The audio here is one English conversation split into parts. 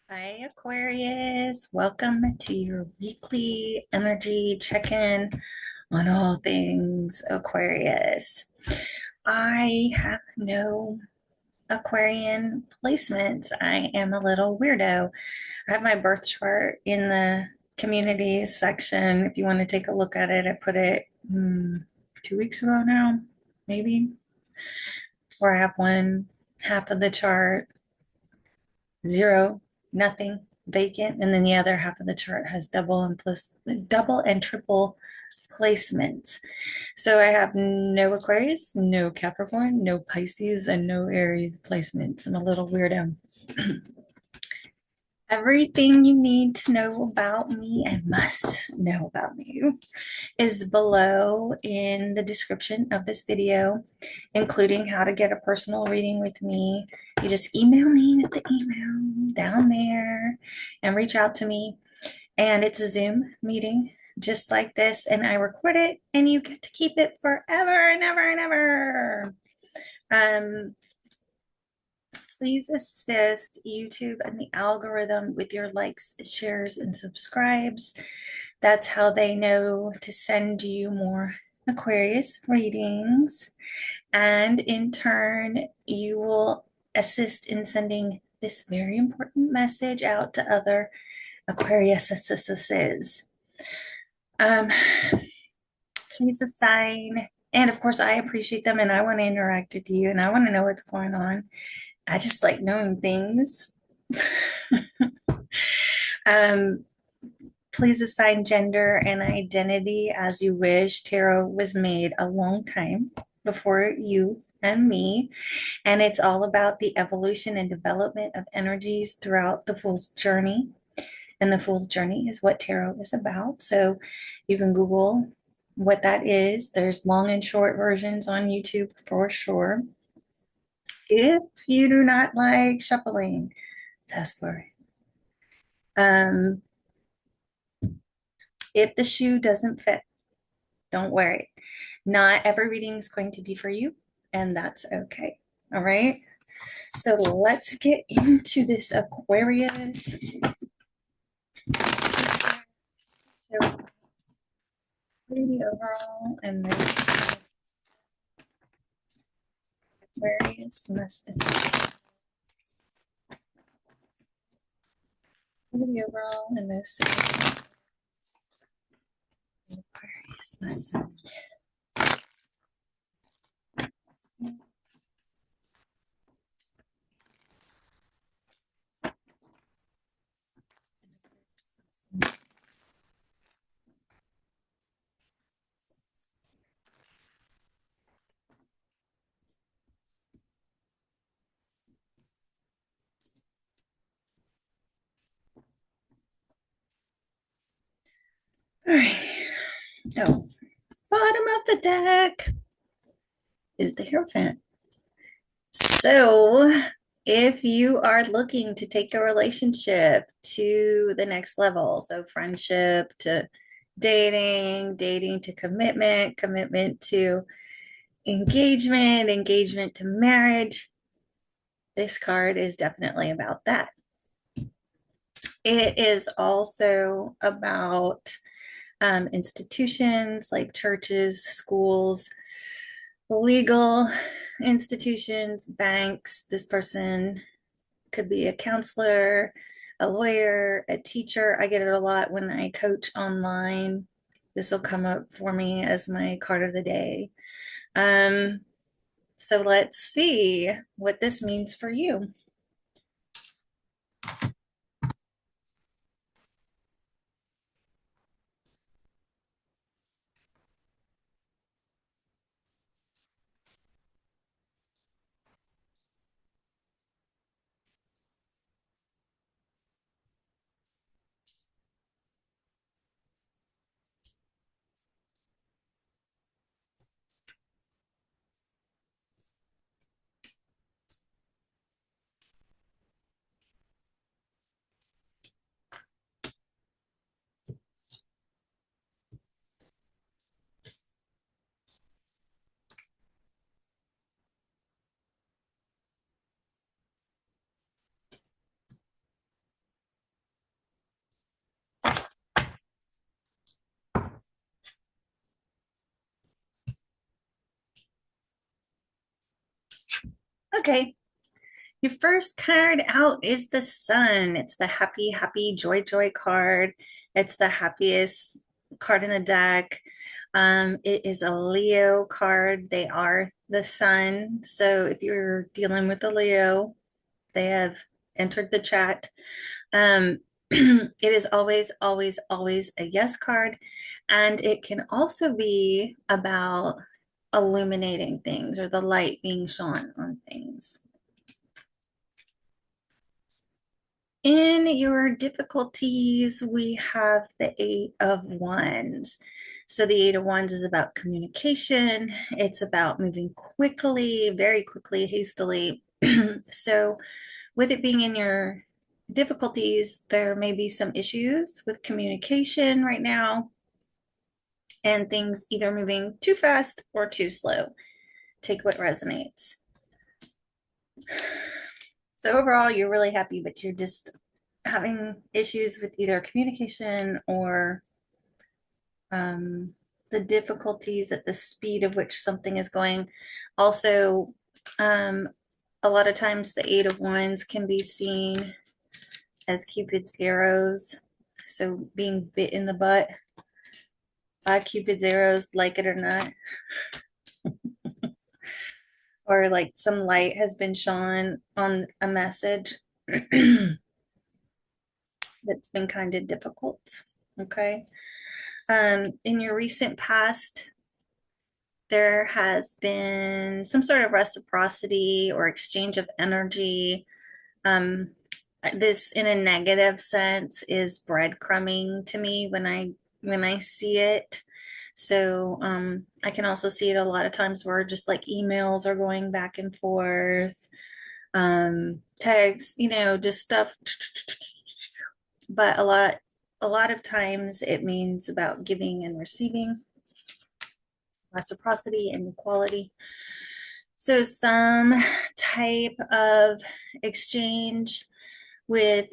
Hi, Aquarius. Welcome to your weekly energy check-in on all things Aquarius. I have no Aquarian placements. I am a little weirdo. I have my birth chart in the communities section. If you want to take a look at it, I put it 2 weeks ago now, maybe, where I have one half of the chart zero, nothing, vacant, and then the other half of the chart has double and triple placements. So I have no Aquarius, no Capricorn, no Pisces, and no Aries placements. I'm a little weirdo. Everything you need to know about me and must know about me is below in the description of this video, including how to get a personal reading with me. You just email me at the email down there and reach out to me. And it's a Zoom meeting just like this, and I record it, and you get to keep it forever and ever and ever. Um, Please assist YouTube and the algorithm with your likes, shares, and subscribes. That's how they know to send you more Aquarius readings. And in turn, you will assist in sending this very important message out to other Aquariuses. Um, Please assign, and of course, I appreciate them and I want to interact with you and I want to know what's going on. I just like knowing things. um, Please assign gender and identity as you wish. Tarot was made a long time before you and me, and it's all about the evolution and development of energies throughout the fool's journey. And the fool's journey is what tarot is about. So you can Google what that is. There's long and short versions on YouTube for sure. If you do not like shuffling, fast forward. Um, if the shoe doesn't fit, don't wear it. Not every reading is going to be for you, and that's okay. All right. So let's get into this Aquarius. So, the overall and this Aquarius must the overall and this Aquarius must. All right. Oh, bottom of the deck is the Hierophant. So, if you are looking to take a relationship to the next level, so friendship to dating, dating to commitment, commitment to engagement, engagement to marriage, this card is definitely about that. It is also about institutions like churches, schools, legal institutions, banks. This person could be a counselor, a lawyer, a teacher. I get it a lot when I coach online. This will come up for me as my card of the day. Um, so let's see what this means for you. Okay, your first card out is the Sun. It's the happy, happy, joy, joy card. It's the happiest card in the deck. It is a Leo card. They are the Sun. So if you're dealing with a Leo, they have entered the chat. It is always, always, always a yes card. And it can also be about illuminating things or the light being shone on things. In your difficulties, we have the Eight of Wands. So the Eight of Wands is about communication. It's about moving quickly, very quickly, hastily. So with it being in your difficulties, there may be some issues with communication right now and things either moving too fast or too slow. Take what resonates. So overall, you're really happy, but you're just having issues with either communication or the difficulties at the speed of which something is going. Also, a lot of times the Eight of Wands can be seen as Cupid's arrows. So being bit in the butt by Cupid's arrows, like it or not. Or like some light has been shone on a message that's been kind of difficult. Okay. In your recent past, there has been some sort of reciprocity or exchange of energy. This in a negative sense is breadcrumbing to me when I see it. So I can also see it a lot of times where just like emails are going back and forth, text, just stuff. But a lot of times it means about giving and receiving, reciprocity and equality. So some type of exchange with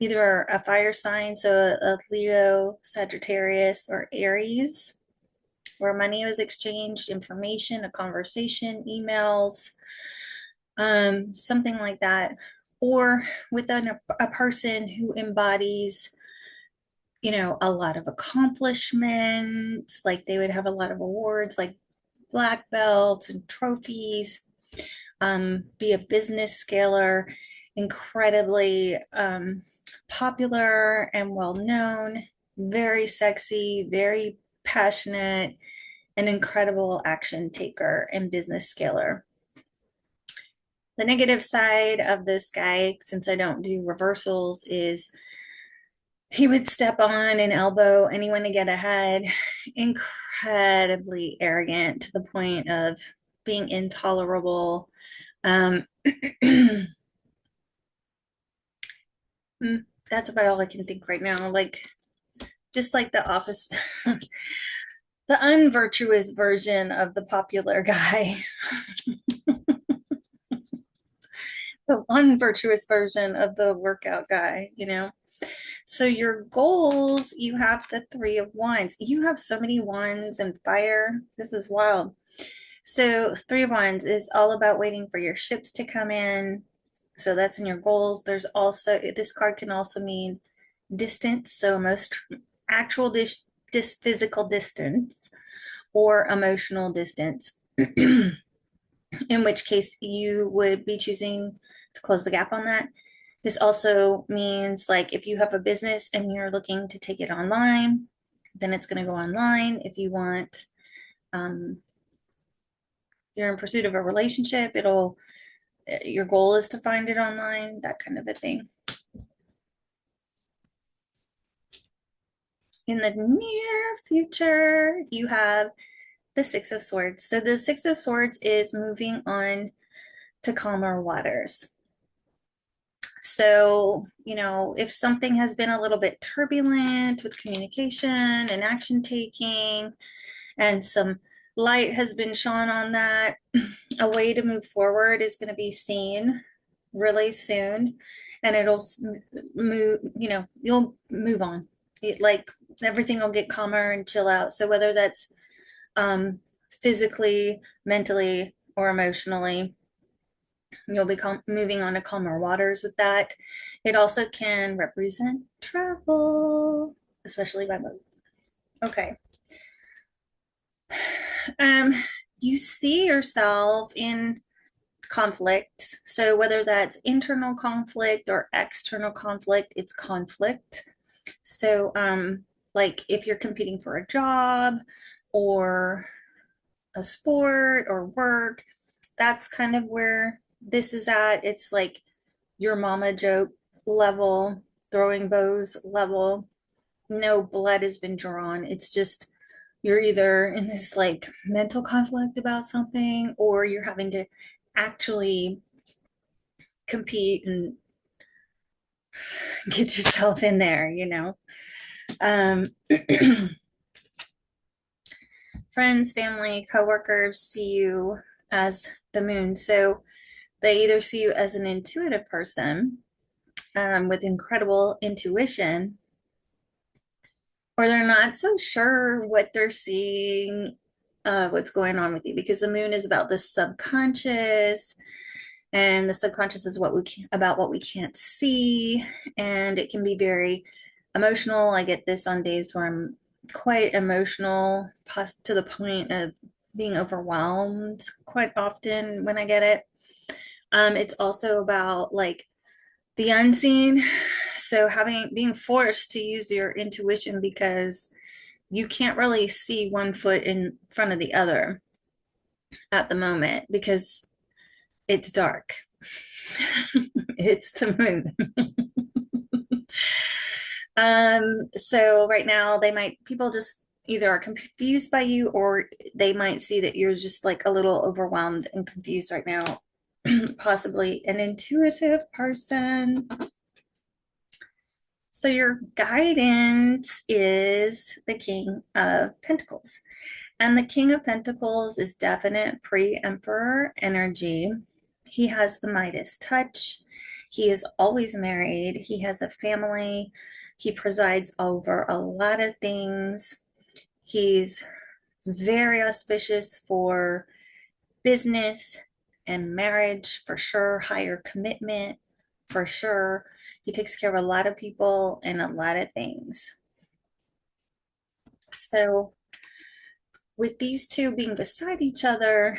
either a fire sign, so a Leo, Sagittarius, or Aries, where money was exchanged, information, a conversation, emails, something like that, or within a person who embodies a lot of accomplishments, like they would have a lot of awards like black belts and trophies, be a business scaler, incredibly popular and well known, very sexy, very passionate, an incredible action taker and business scaler. The negative side of this guy, since I don't do reversals, is he would step on and elbow anyone to get ahead, incredibly arrogant to the point of being intolerable. That's about all I can think right now. Like, just like the opposite, the unvirtuous version of the popular guy, the unvirtuous version of the workout guy. So your goals, you have the Three of Wands. You have so many wands and fire. This is wild. So Three of Wands is all about waiting for your ships to come in. So that's in your goals. There's also, this card can also mean distance. So most actual physical distance or emotional distance, in which case you would be choosing to close the gap on that. This also means like if you have a business and you're looking to take it online, then it's going to go online. If you want, you're in pursuit of a relationship, your goal is to find it online, that kind of a thing. In the near future, you have the Six of Swords. So the Six of Swords is moving on to calmer waters. So, if something has been a little bit turbulent with communication and action taking, and some light has been shone on that, a way to move forward is going to be seen really soon, and it'll move, you'll move on. Like everything will get calmer and chill out. So whether that's physically, mentally, or emotionally, You'll be moving on to calmer waters with that. It also can represent travel, especially by boat. Okay. Um, you see yourself in conflict. So whether that's internal conflict or external conflict, it's conflict. So like if you're competing for a job or a sport or work, that's kind of where this is at. It's like your mama joke level, throwing bows level. No blood has been drawn. It's just you're either in this like mental conflict about something or you're having to actually compete and get yourself in there, you know. Um, friends, family, coworkers see you as the moon. So they either see you as an intuitive person with incredible intuition, or they're not so sure what they're seeing, what's going on with you, because the moon is about the subconscious, and the subconscious is about what we can't see, and it can be very emotional. I get this on days where I'm quite emotional, to the point of being overwhelmed quite often when I get it. It's also about like the unseen. So being forced to use your intuition because you can't really see one foot in front of the other at the moment because it's dark. It's the moon. So right now people just either are confused by you or they might see that you're just like a little overwhelmed and confused right now. Possibly an intuitive person. So your guidance is the King of Pentacles. And the King of Pentacles is definite pre-emperor energy. He has the Midas touch. He is always married. He has a family. He presides over a lot of things. He's very auspicious for business and marriage, for sure. Higher commitment, for sure. He takes care of a lot of people and a lot of things. So with these two being beside each other,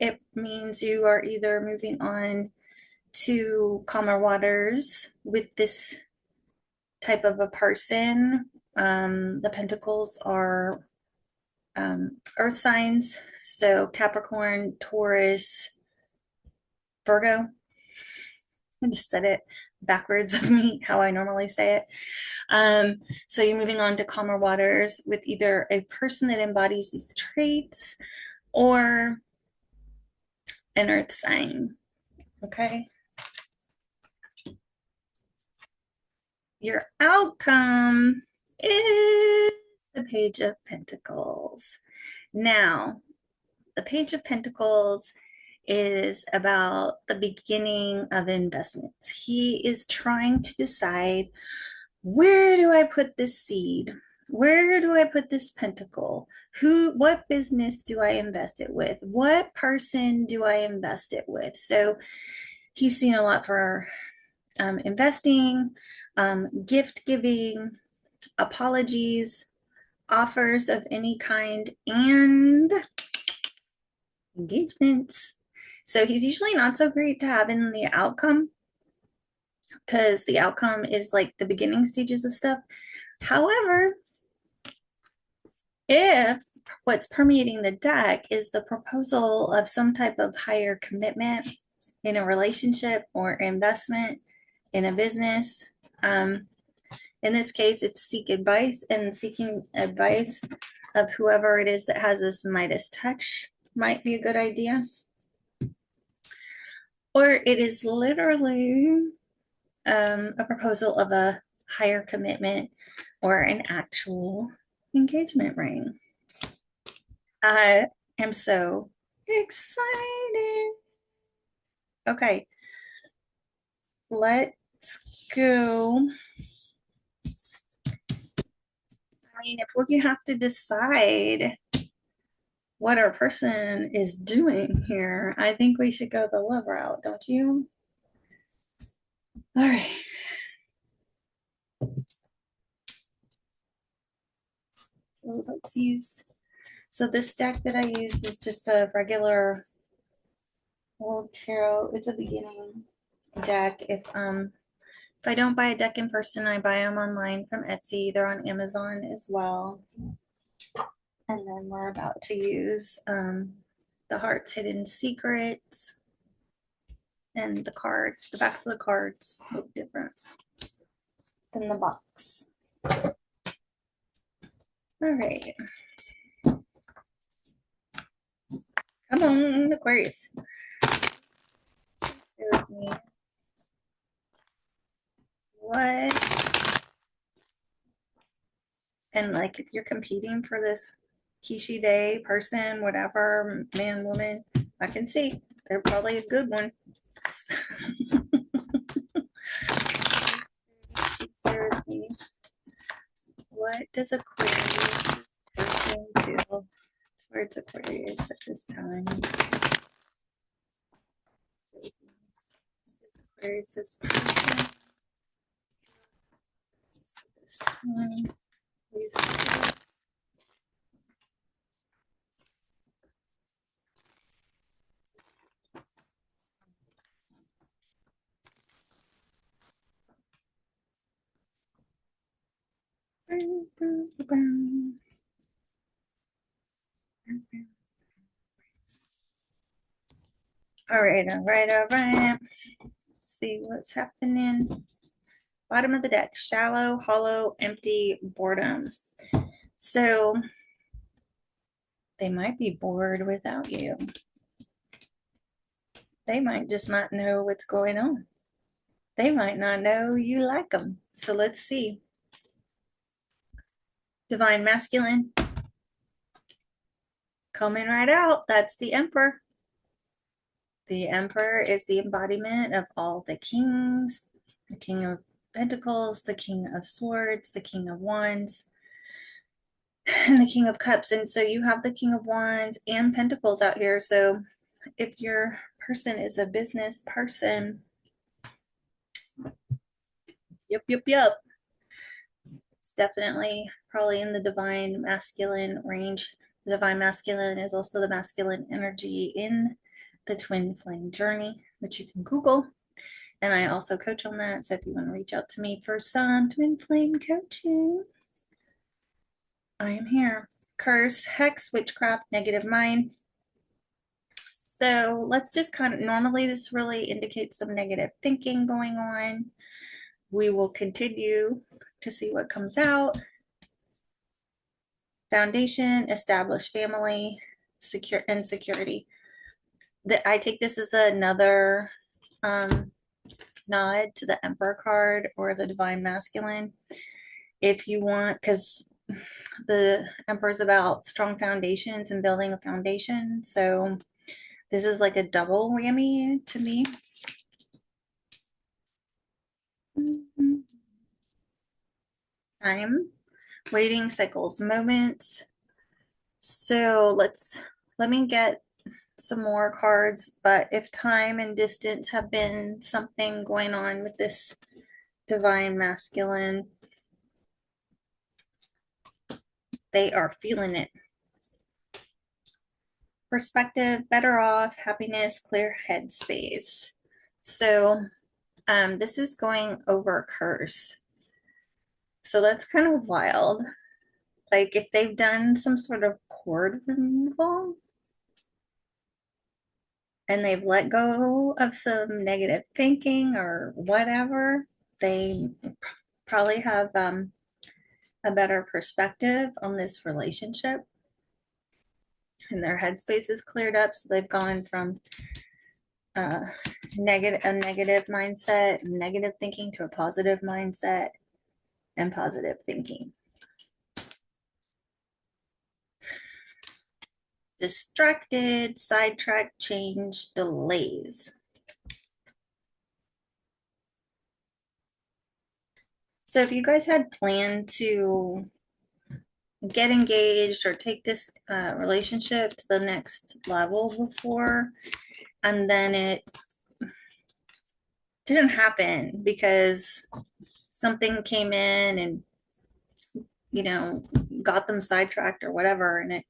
it means you are either moving on to calmer waters with this type of a person. The pentacles are earth signs, so Capricorn, Taurus, Virgo. I just said it backwards of me, how I normally say it. So you're moving on to calmer waters with either a person that embodies these traits or an earth sign. Okay. Your outcome is the Page of Pentacles. Now, the Page of Pentacles is about the beginning of investments. He is trying to decide, where do I put this seed? Where do I put this pentacle? What business do I invest it with? What person do I invest it with? So he's seen a lot for investing, gift giving, apologies, offers of any kind, and engagements. So he's usually not so great to have in the outcome because the outcome is like the beginning stages of stuff. However, if what's permeating the deck is the proposal of some type of higher commitment in a relationship or investment in a business, in this case, it's seeking advice of whoever it is that has this Midas touch might be a good idea. Or it is literally a proposal of a higher commitment or an actual engagement ring. I am so excited. Okay, let's go. I mean, if we have to decide what our person is doing here, I think we should go the love route, don't you? All right. So let's use, so this deck that I used is just a regular old tarot. It's a beginning deck. If I don't buy a deck in person, I buy them online from Etsy. They're on Amazon as well. And then we're about to use the Heart's Hidden Secrets, and the cards. The backs of the cards look different than the box. All right. Come on, Aquarius. Share with me. What? And like, if you're competing for this he, she, they person, whatever, man, woman, I can see they're probably a good one. Share with me. What does Aquarius person feel towards Aquarius at this time? Aquarius' person. This time, please. All right, all right, all right. Let's see what's happening. Bottom of the deck, shallow, hollow, empty, boredom. So they might be bored without you. They might just not know what's going on. They might not know you like them. So let's see. Divine masculine. Coming right out. That's the Emperor. The Emperor is the embodiment of all the kings, the King of Pentacles, the King of Swords, the King of Wands, and the King of Cups. And so you have the King of Wands and Pentacles out here. So if your person is a business person, yep, it's definitely probably in the divine masculine range. The divine masculine is also the masculine energy in the twin flame journey, which you can Google. And I also coach on that. So if you want to reach out to me for some twin flame coaching, I am here. Curse, hex, witchcraft, negative mind. So let's just kind of, normally this really indicates some negative thinking going on. We will continue to see what comes out. Foundation, established family, secure and security. I take this as another nod to the Emperor card or the divine masculine. If you want, because the Emperor is about strong foundations and building a foundation. So this is like a double whammy to me. Time, waiting, cycles, moments. So let me get some more cards, but if time and distance have been something going on with this divine masculine, they are feeling it. Perspective, better off, happiness, clear headspace. So this is going over curse. So that's kind of wild. Like if they've done some sort of cord removal and they've let go of some negative thinking or whatever, they probably have a better perspective on this relationship, and their headspace is cleared up. So they've gone from a negative mindset, negative thinking, to a positive mindset and positive thinking. Distracted, sidetracked, change, delays. So if you guys had planned to get engaged or take this relationship to the next level before, and then it didn't happen because something came in and got them sidetracked or whatever. And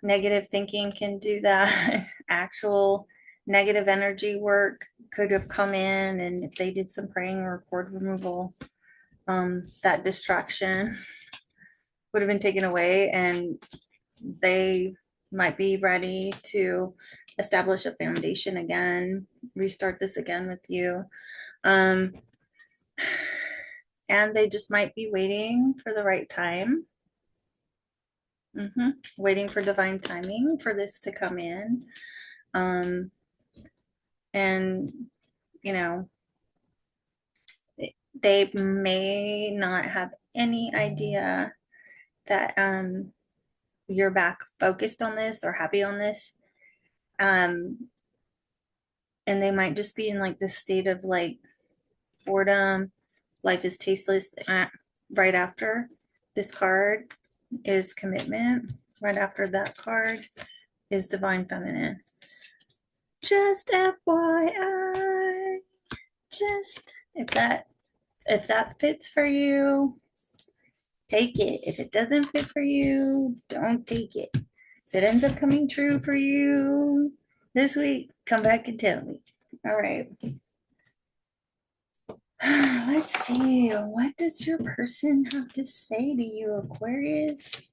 negative thinking can do that. Actual negative energy work could have come in, and if they did some praying or cord removal, that distraction would have been taken away, and they might be ready to establish a foundation again, restart this again with you. Um, and they just might be waiting for the right time. Waiting for divine timing for this to come in. And, you know, they may not have any idea that you're back focused on this or happy on this. And they might just be in like this state of like boredom, life is tasteless. Right after this card is commitment. Right after that card is divine feminine. Just FYI, just if that fits for you, take it. If it doesn't fit for you, don't take it. If it ends up coming true for you this week, come back and tell me. All right. Let's see. What does your person have to say to you, Aquarius?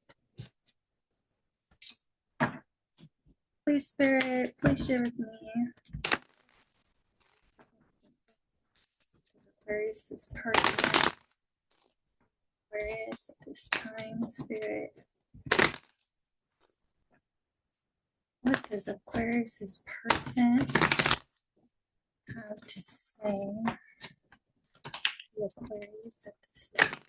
Please, Spirit, please share with me. Aquarius is person. Aquarius at this time, Spirit. What does Aquarius's person have to say to Aquarius at this time?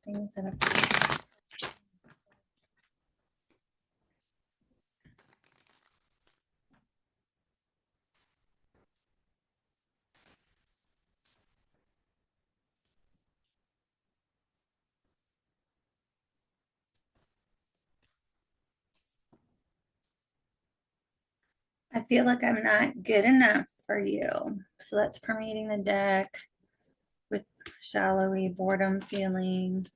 Things that have I feel like I'm not good enough for you. So that's permeating the deck with shallowy boredom feeling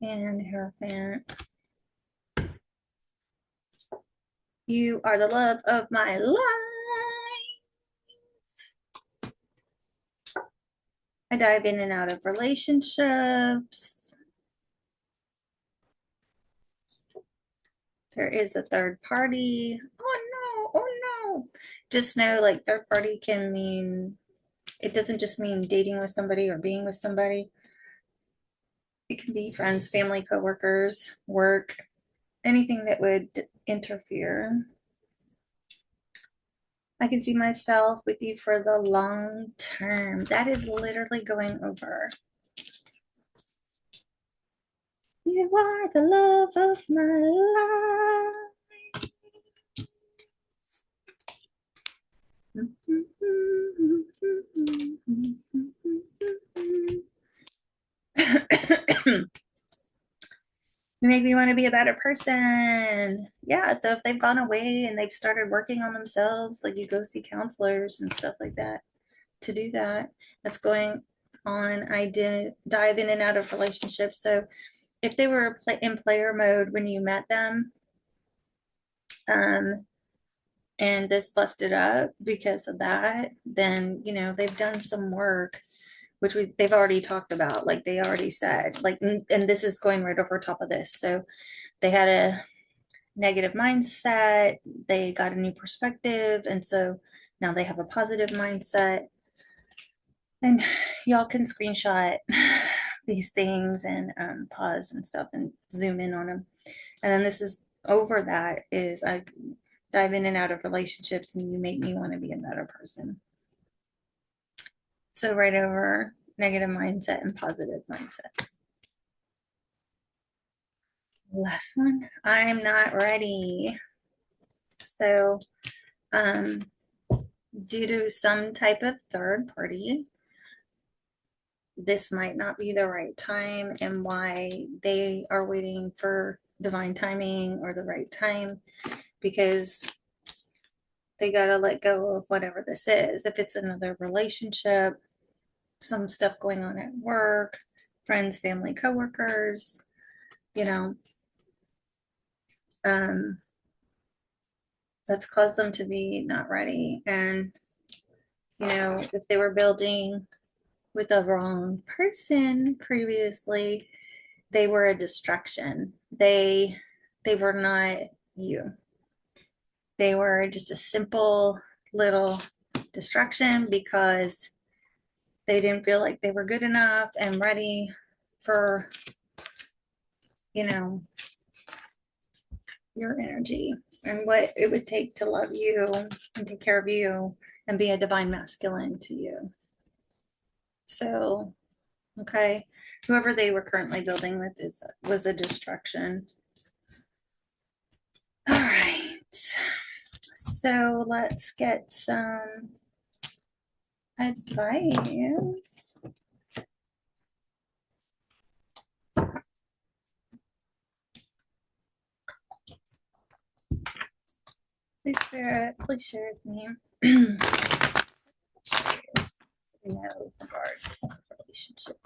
and Hierophant. You are the love of my life. I dive in and out of relationships. There is a third party. Oh no, oh no. Just know like third party can mean, it doesn't just mean dating with somebody or being with somebody. It can be friends, family, coworkers, work, anything that would interfere. I can see myself with you for the long term. That is literally going over. You are the love of my life. You make me want to be a better person. Yeah, so if they've gone away and they've started working on themselves, like you go see counselors and stuff like that to do that. That's going on. I did dive in and out of relationships. So if they were in player mode when you met them, and this busted up because of that, then they've done some work, which they've already talked about. Like they already said, like, and this is going right over top of this. So they had a negative mindset, they got a new perspective, and so now they have a positive mindset. And y'all can screenshot these things and pause and stuff and zoom in on them. And then this is over that is I dive in and out of relationships and you make me want to be a better person. So right over negative mindset and positive mindset. Last one. I'm not ready. So, um, due to some type of third party, this might not be the right time, and why they are waiting for divine timing or the right time, because they got to let go of whatever this is. If it's another relationship, some stuff going on at work, friends, family, coworkers, you know, um, that's caused them to be not ready. And, you know, if they were building with a wrong person previously, they were a distraction. They were not you. They were just a simple little distraction because they didn't feel like they were good enough and ready for, you know, your energy and what it would take to love you and take care of you and be a divine masculine to you. So, okay, whoever they were currently building with was a distraction. All right, so let's get some advice. Please share with me. We know regards to relationship.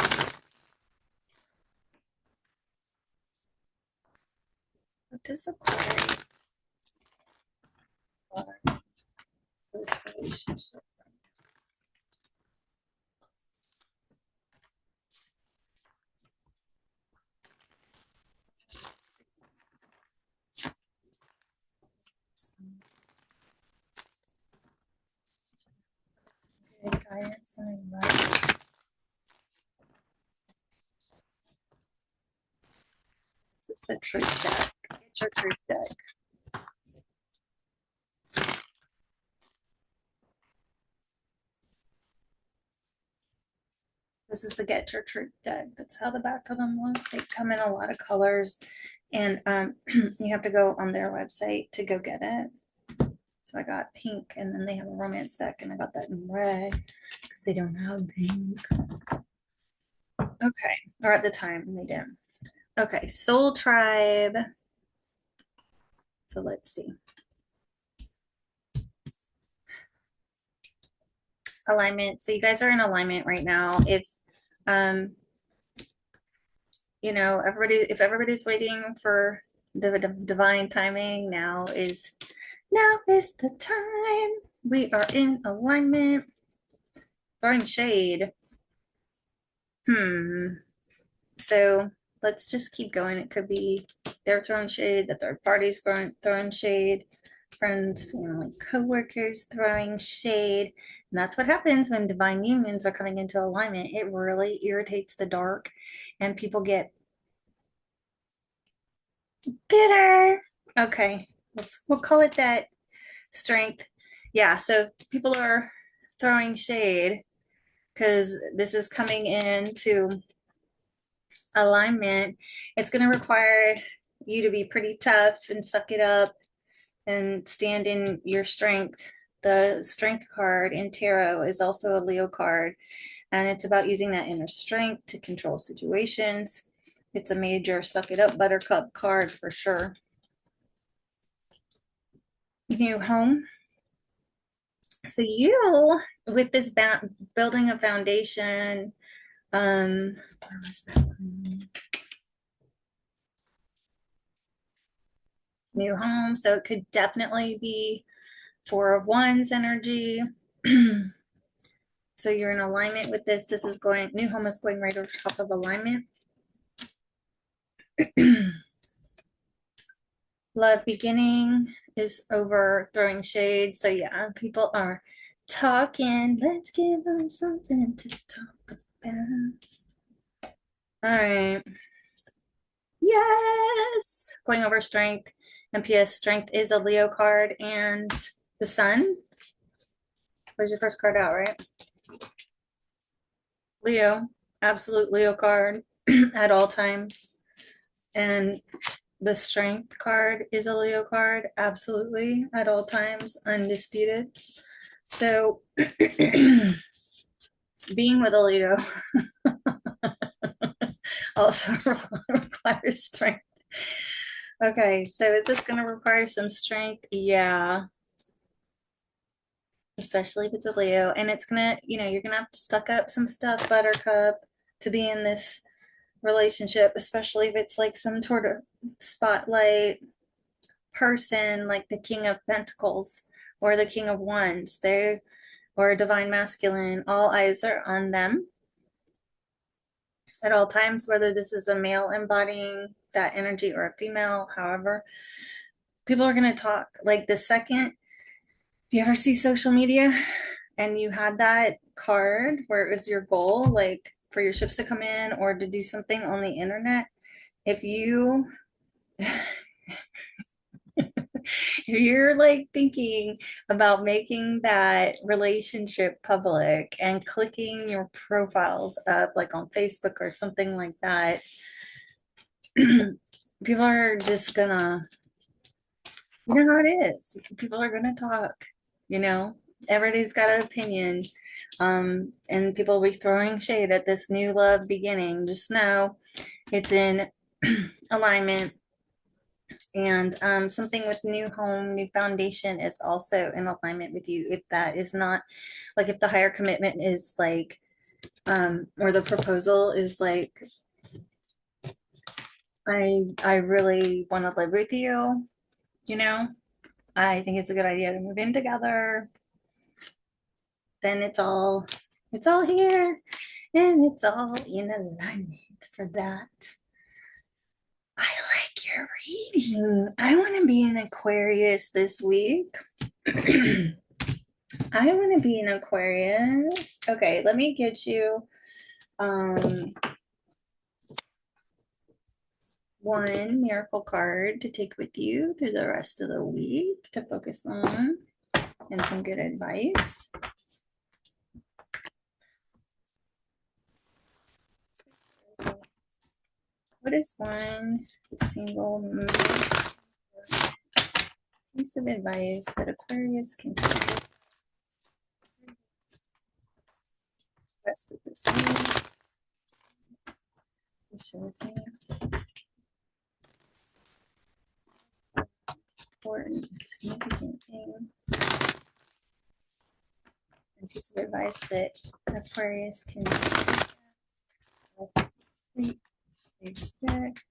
What does Aquarius want with relationship? Good guidance and advice. This is the truth deck. Get your truth deck. This is the Get Your Truth deck. That's how the back of them look. They come in a lot of colors, and you have to go on their website to go get it. So I got pink, and then they have a romance deck, and I got that in red because they don't have pink. Okay, or at the time they didn't. Okay, Soul Tribe. So let's see. Alignment. So you guys are in alignment right now. If you know, if everybody's waiting for the divine timing, now is the time. We are in alignment. Throwing shade. So let's just keep going. It could be they're throwing shade, the third party's throwing shade, friends, family, coworkers throwing shade. And that's what happens when divine unions are coming into alignment. It really irritates the dark, and people get bitter. Okay, we'll call it that. Strength. Yeah, so people are throwing shade because this is coming into alignment. It's going to require you to be pretty tough and suck it up and stand in your strength. The strength card in tarot is also a Leo card, and it's about using that inner strength to control situations. It's a major suck it up buttercup card for sure. New home. So you, with this building a foundation, where was that one? New home. So it could definitely be Four of Wands energy. So you're in alignment with this. This is going, new home is going right over top of alignment. Love beginning is over throwing shade. So yeah, people are talking. Let's give them something to talk about. All right. Yes. Going over strength. And PS strength is a Leo card, and the sun. Where's your first card out, right? Leo, absolute Leo card at all times. And the strength card is a Leo card, absolutely at all times, undisputed. So being with a Leo also requires strength. Okay, so is this going to require some strength? Yeah, especially if it's a Leo. And it's going to, you're going to have to suck up some stuff, Buttercup, to be in this relationship, especially if it's like some sort of spotlight person, like the King of Pentacles or the King of Wands. They or a divine masculine, all eyes are on them at all times, whether this is a male embodying that energy or a female. However, people are going to talk. Like the second, if you ever see social media and you had that card where it was your goal, like for your ships to come in or to do something on the internet, if you if you're like thinking about making that relationship public and clicking your profiles up like on Facebook or something like that, people are just gonna, you know how it is. People are gonna talk, you know. Everybody's got an opinion. And people will be throwing shade at this new love beginning. Just know it's in alignment. And something with new home, new foundation is also in alignment with you. If that is not, like, if the higher commitment is like, or the proposal is like, I really want to live with you, you know, I think it's a good idea to move in together. Then it's all here and it's all in alignment for that. I like your reading. I want to be an Aquarius this week. I want to be an Aquarius. Okay, let me get you one miracle card to take with you through the rest of the week to focus on and some good advice. What is one single piece of advice that Aquarius can take the rest of this week? Share with me. Important, significant thing. A piece of advice that Aquarius can take. Expect.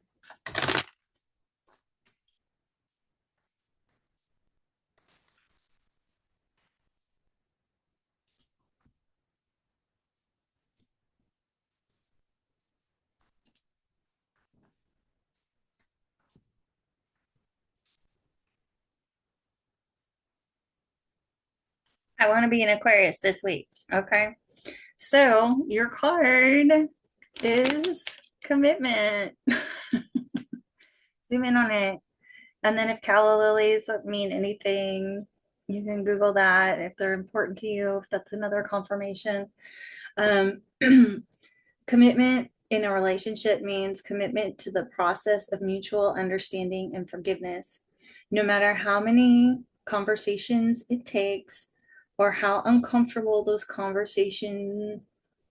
I want to be an Aquarius this week. Okay. So your card is commitment. Zoom in on it. And then if calla lilies mean anything, you can Google that if they're important to you, if that's another confirmation. Um, commitment in a relationship means commitment to the process of mutual understanding and forgiveness. No matter how many conversations it takes or how uncomfortable those conversations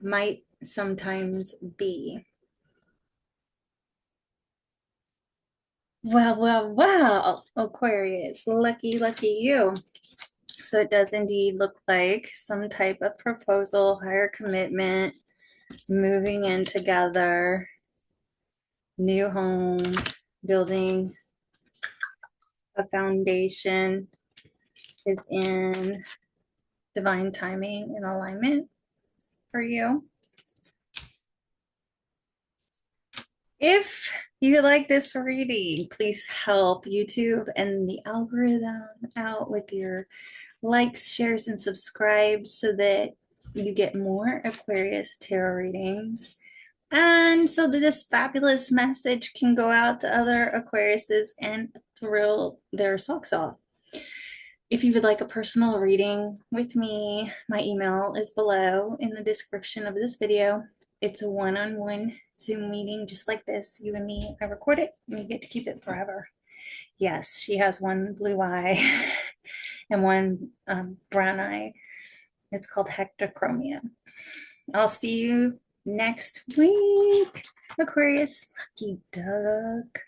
might sometimes be. Well, Aquarius, lucky, lucky you. So it does indeed look like some type of proposal, higher commitment, moving in together, new home, building a foundation is in divine timing and alignment for you. If you like this reading, please help YouTube and the algorithm out with your likes, shares, and subscribes so that you get more Aquarius tarot readings. And so that this fabulous message can go out to other Aquariuses and thrill their socks off. If you would like a personal reading with me, my email is below in the description of this video. It's a one-on-one Zoom meeting just like this, you and me. I record it and you get to keep it forever. Yes, she has one blue eye and one brown eye. It's called hectochromia. I'll see you next week, Aquarius. Lucky duck.